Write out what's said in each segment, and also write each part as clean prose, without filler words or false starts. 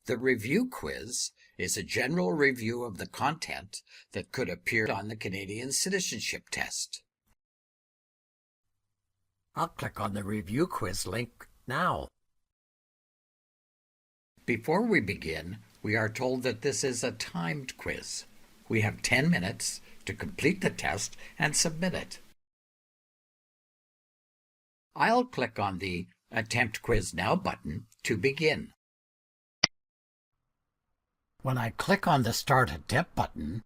The review quiz is a general review of the content that could appear on the Canadian Citizenship test. I'll click on the review quiz link now. Before we begin, we are told that this is a timed quiz. We have 10 minutes to complete the test and submit it. I'll click on the Attempt Quiz Now button to begin. When I click on the Start Attempt button,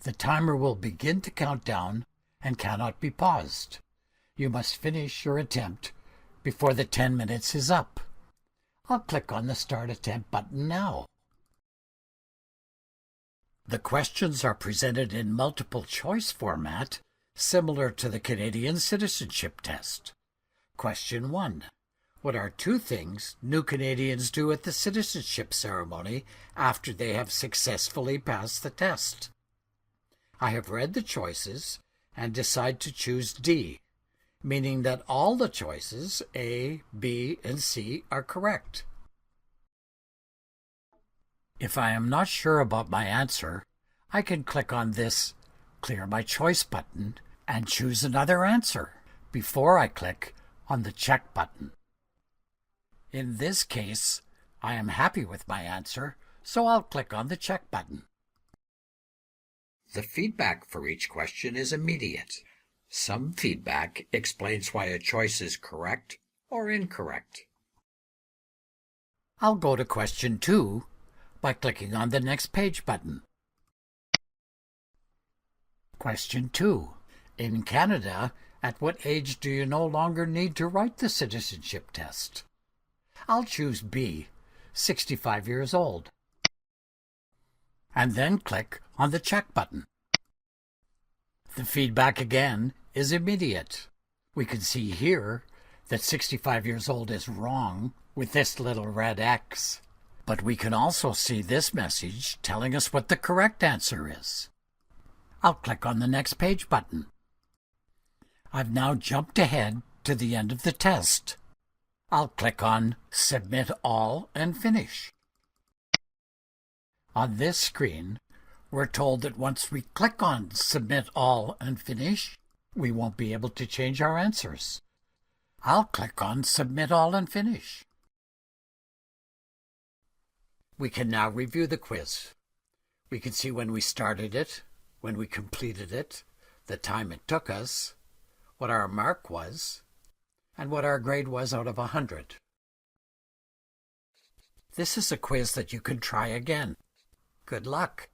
the timer will begin to count down and cannot be paused. You must finish your attempt before the 10 minutes is up. I'll click on the Start Attempt button now. The questions are presented in multiple choice format, similar to the Canadian Citizenship test. Question 1. What are 2 things new Canadians do at the citizenship ceremony after they have successfully passed the test? I have read the choices and decide to choose D, meaning that all the choices A, B, and C are correct. If I am not sure about my answer, I can click on this Clear My Choice button and choose another answer before I click on the Check button. In this case, I am happy with my answer, so I'll click on the Check button. The feedback for each question is immediate. Some feedback explains why a choice is correct or incorrect. I'll go to question 2 by clicking on the Next Page button. Question 2. In Canada, at what age do you no longer need to write the citizenship test? I'll choose B, 65 years old, and then click on the Check button. The feedback again is immediate. We can see here that 65 years old is wrong with this little red X, but we can also see this message telling us what the correct answer is. I'll click on the Next Page button. I've now jumped ahead to the end of the test. I'll click on Submit All and Finish. On this screen, we're told that once we click on Submit All and Finish, we won't be able to change our answers. I'll click on Submit All and Finish. We can now review the quiz. We can see when we started it, when we completed it, the time it took us, what our mark was, and what our grade was out of 100. This is a quiz that you can try again. Good luck!